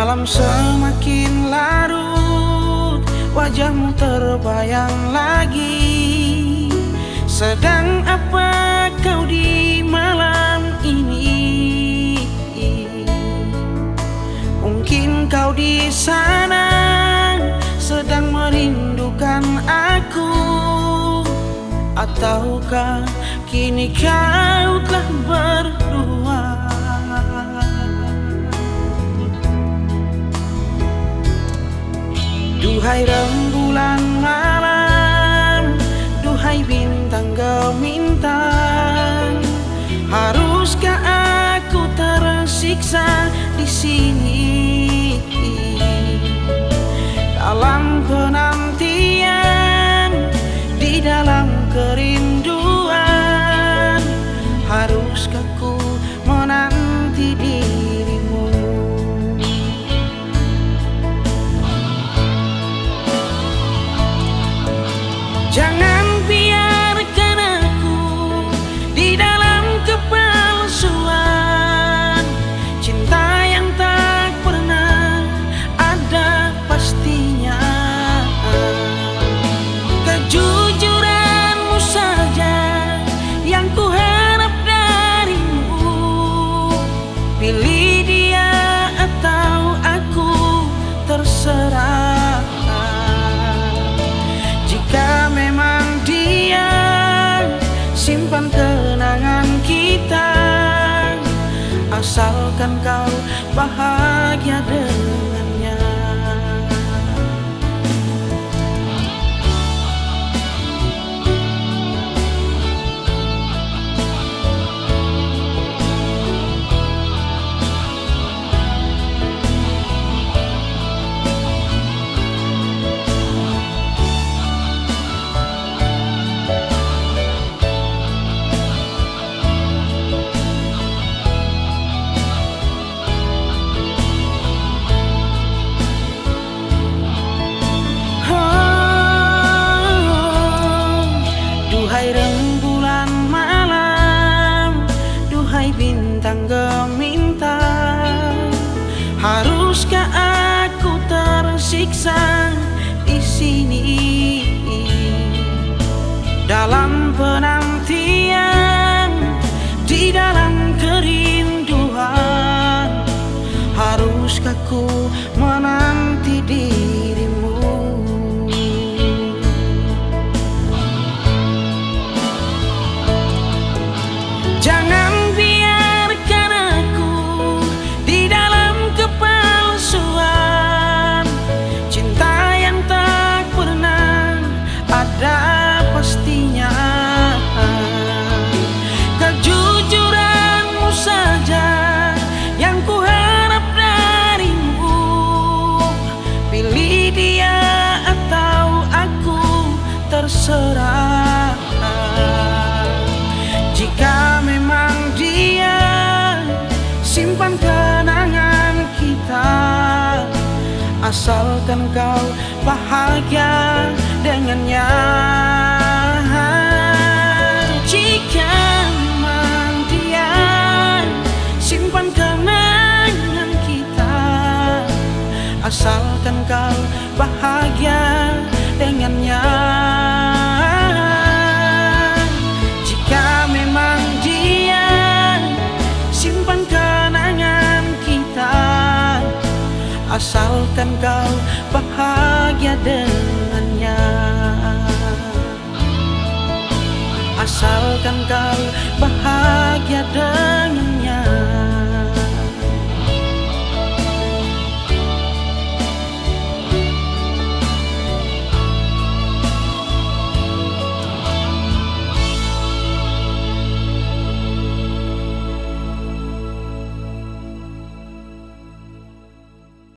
Malam semakin larut, wajahmu terbayang lagi. Sedang apa kau di malam ini? Mungkin kau di sana sedang merindukan aku, ataukah kini kau telah berdua? Duhai rembulan malam, duhai bintang gemintang, haruskah aku tersiksa di sini? Dalam penantian, di dalam kerinduan, haruskah ku menanti dirimu? Jangan biarkan aku di dalam kepalsuan, cinta yang tak pernah ada pastinya. Kejujuranmu saja yang ku harap darimu. Pilih dia atau aku, terserah. Jika memang dia, simpan kenangan kita, asalkan kau bahagia dengannya. Duhai rembulan malam, duhai bintang gemintang, haruskah aku tersiksa di sini? Dalam penantian, di dalam kerinduan, haruskah ku menanti dirimu? Jangan biarkan aku di dalam kepalsuan, cinta yang tak pernah ada pastinya. Kejujuranmu saja yang ku harap darimu. Pilih dia atau aku, terserah. Jika memang dia, simpan kenangan kita, asalkan kau bahagia dengannya. Jika memang dia, simpan kenangan kita, asalkan kau bahagia dengannya. Jika memang dia, simpan kenangan kita, asalkan kau bahagia dengannya. Asalkan kau bahagia dengannya.